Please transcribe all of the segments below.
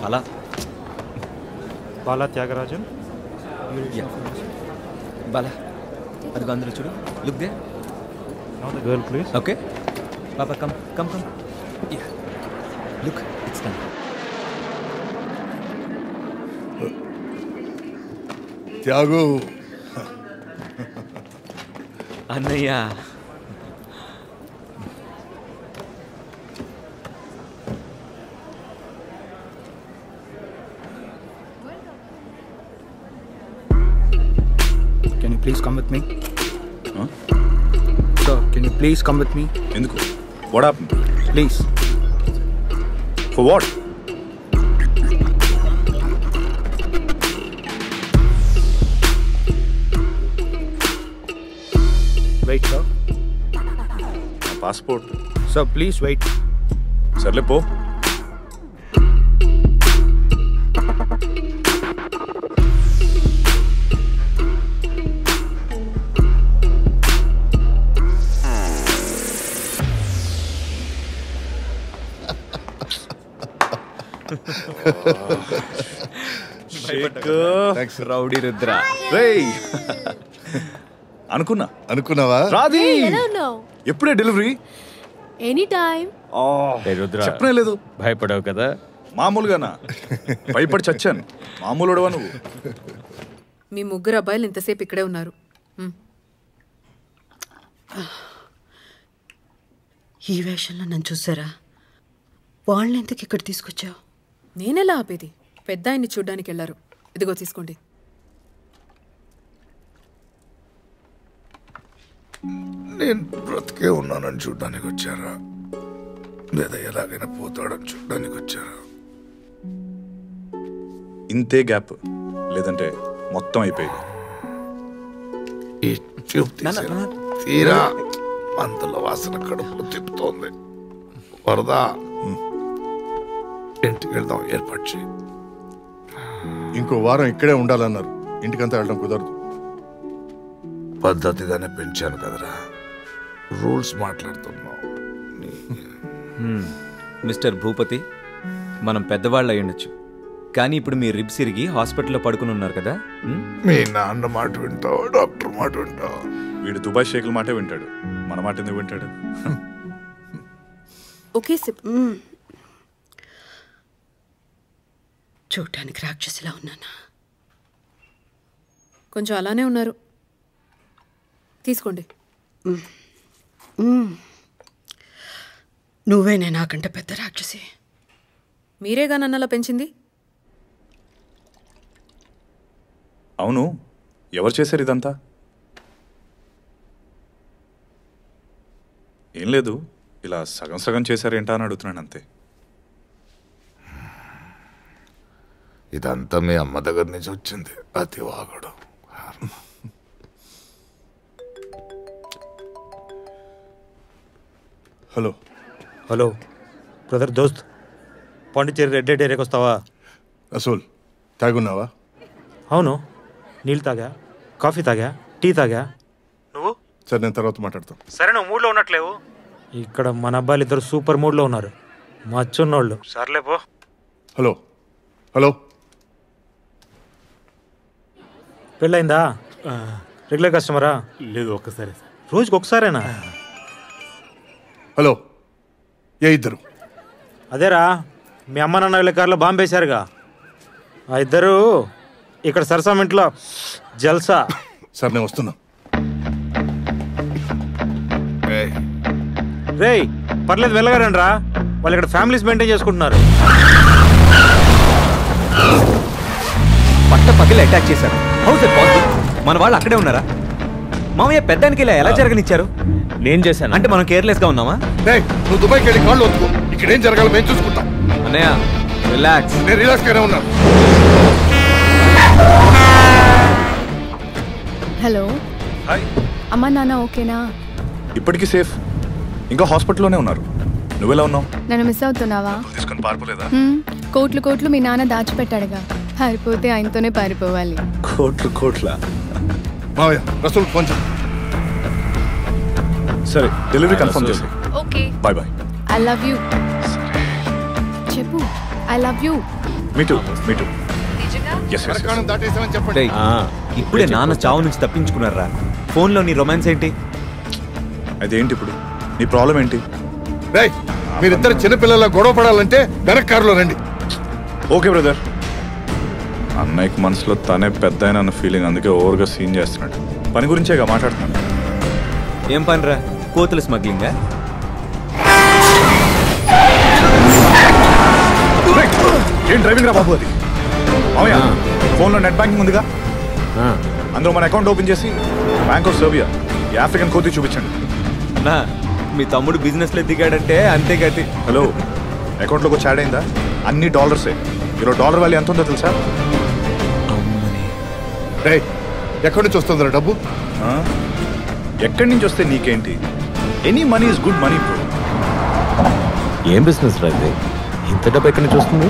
Bala. Bala Tyagarajan. Yeah. Bala. Adigo andro chudu. Look there. Now the girl, please. Okay. Papa, come. Yeah. Look, it's done. Tyagu. Annaya. Can you please come with me? Huh? Sir, can you please come with me? Enduku? What happened? Please. For what? Wait, sir. My passport. Sir, please wait. Sarle po. Thanks, Rowdy Rudra. Hey. అనుకున్నావా రాధి ఎప్పుడే delivery any time చెప్పనే లేదు భయపడవు కదా మామూలుగానా భయపడి చచ్చాను మామూలుడవా నువ్వు మీ ముగ్గురు అబ్బాయిలు ఇంతసేపు ఇక్కడే ఉన్నారు ఈ వేషంలో నన్ను చూసారా వాళ్ళని ఎందుకు ఇక్కడ తీసుకొచ్చావు నేనెలా ఆపేది పెద్ద ఆయన్ని చూడ్డానికి వెళ్ళారు ఇదిగో తీసుకోండి నేను బ్రతికే ఉన్నానని చూడ్డానికి వచ్చారా లేదా ఎలాగైనా పోతాడని చూడ్డానికి వచ్చారా ఇంతే గ్యాప్ లేదంటే మొత్తం అయిపోయింది ఈ ట్యూబ్ తీరా మందుల వాసన కడుపులో తిప్పుతోంది వరదా ఇంటికి వెళ్దాం ఏర్పాటు చేయి ఇంకో వారం ఇక్కడే ఉండాలన్నారు ఇంటికంతా వెళ్ళడం కుదరదు పద్ధతిగానే పెంచాను కదరా రూల్స్ మాట్లాడుతున్నావు మిస్టర్ భూపతి మనం పెద్దవాళ్ళు అయ్యుండొచ్చు కానీ ఇప్పుడు మీ రిబ్స్ ఇరిగి హాస్పిటల్లో పడుకుని ఉన్నారు కదా మీ నాన్న మాట వింటావు డాక్టర్ మాట వింటావు వీడు దుబాయ్ షేకుల మాటే వింటాడు మన మాట ఎందుకు వింటాడు ఓకే సిప్ చూడటానికి రాక్షసిలా ఉన్నానా కొంచెం అలానే ఉన్నారు తీసుకోండి నువ్వేనే నాకంటే పెద్ద రాక్షసి మీరేగా నన్నలా పెంచింది అవును ఎవరు చేశారు ఇదంతా ఏం లేదు ఇలా సగం సగం చేశారేంటా అని అడుగుతున్నాను అంతే ఇదంతా మీ అమ్మ దగ్గర నుంచి వచ్చింది అతి వాగడు హలో హలో బ్రదర్ దోస్త్ పాండిచేరి రెడ్ డేట్ ఏరియాకి వస్తావా అసూల్ తాగున్నావా అవును నీళ్ళు తాగా కాఫీ తాగా టీ తాగా నువ్వు సరే నేను తర్వాత మాట్లాడతాను సరే నువ్వు మూడ్లో ఉన్నట్లేవు ఇక్కడ మన అబ్బాయిలు ఇద్దరు సూపర్ మూడ్లో ఉన్నారు మచ్చున్నోళ్ళు సర్లే పో హలో హలో పెళ్ళైందా రెగ్యులర్ కస్టమరా లేదు ఒక్కసారి రోజుకి ఒకసారేనా హలో ఏ ఇద్దరు అదేరా మీ అమ్మ నాన్న వీళ్ళ కార్లో బాంబు వేశారుగా ఆ ఇద్దరు ఇక్కడ సరసామెంట్లో జల్సా సార్ నేను వస్తున్నా రేయ్ పర్లేదు వెళ్ళగారండి రా వాళ్ళు ఇక్కడ ఫ్యామిలీస్ మెయింటైన్ చేసుకుంటున్నారు పట్ట పగిలి అటాక్ చేశారు హౌస్ ఇట్ పాసిబుల్ మన వాళ్ళు అక్కడే ఉన్నారా మామయ్య పెద్దానికి ఇలా ఎలా జరగనిచ్చారు నేను చేశాను అంటే మనం కేర్లెస్ గా ఉన్నామా నువ్వు దుబాయ్కి వెళ్ళి కాళ్ళు వద్దుకో ఇక్కడేం జరగాలో మేము చూసుకుంటాం అన్నయ్య రిలాక్స్ నేను రిలాక్స్ గానే ఉన్నాను హలో హాయ్ అమ్మ నాన్న ఓకేనా ఇప్పటికీ సేఫ్ ఇంకా హాస్పిటల్లోనే ఉన్నారు నువ్వెలా ఉన్నావు నన్ను మిస్ అవుతున్నావా తీసుకొని పారిపోలేదా కోట్లు కోట్లు మీ నాన్న దాచిపెట్టాడుగా పారిపోతే ఆయనతోనే పారిపోవాలి కోట్ల మావయ్య రసూల్ ఫోన్ సరే డెలివరీ కన్ఫర్మ్ చేసి okay bye bye. I love you చెప్పు ఐ లవ్ యూ మీటు ఎస్ మరకాణం దాటేసామని చెప్పండి. రేయ్, ఇప్పుడే నాన్న చావు నుంచి తప్పించుకున్నారా? ఫోన్లో నీ రొమాన్స్ ఏంటి? అదేంటి ఇప్పుడు నీ ప్రాబ్లం ఏంటి? రేయ్, మీరిద్దరు చిన్నపిల్లల గొడవ పడాలంటే వెనక కారులో రండి. Okay brother. అన్నయ్యకి మనసులో తనే పెద్ద అన్న ఫీలింగ్, అందుకే ఓవర్గా సీన్ చేస్తున్నాడు. పని గురించేగా మాట్లాడుతున్నాను. ఏం పనిరా? కోతుల స్మగ్లింగా? ఏం డ్రైవింగ్ రా బాబు అది? అవుయా ఫోన్లో నెట్ బ్యాంకింగ్ ఉందిగా, అందులో మన అకౌంట్ ఓపెన్ చేసి బ్యాంక్ ఆఫ్ సర్బియా ఈ ఆఫ్రికన్ కోతి చూపించండి. అన్నా, మీ తమ్ముడు బిజినెస్లో దిగాడంటే అంతే గతి. హలో, అకౌంట్లోకి వచ్చి యాడ్ అయిందా? అన్ని డాలర్సే. ఈరోజు డాలర్ వాల్యూ ఎంత ఉందో తెలుసా? రేయ్, ఎక్కడి నుంచి వస్తుందిరా డబ్బు? ఎక్కడి నుంచి వస్తే నీకేంటి? Any money is good money bro. ఏం బిజినెస్ రా ఇది? ఇంత డబ్బు ఎక్కడి నుంచి వస్తుంది?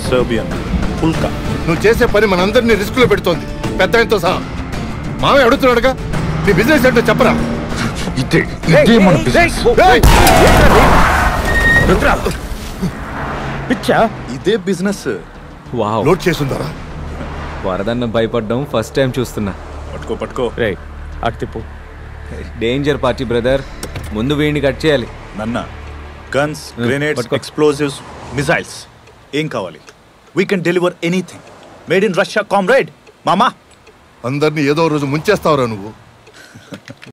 సర్బియన్ పుల్కా. నువ్వు చేసే పని మనందరినీ రిస్క్ లో పెడుతోంది, పెద్ద ఆయనతో సహా. మావే అడుగుతున్నాడుగా, నీ బిజినెస్ ఏంటో చెప్పరా. ఇదే మన బిజినెస్. ఇదే బిజినెస్. వావ్, లోడ్ చేసుందారా? వరదన్న భయపడ్డం ఫస్ట్ టైం చూస్తున్నా. పట్టుకో రే అటు తిప్పు. డేంజర్ పార్టీ బ్రదర్, ముందు వీడిని కట్ చేయాలి. నన్న గన్స్, గ్రెనేడ్స్, ఎక్స్ప్లోజివ్స్, మిసైల్స్ ఏం కావాలి? We can deliver anything. Made in Russia comrade. మామా, అందరినీ ఏదో రోజు ముంచేస్తావురా నువ్వు.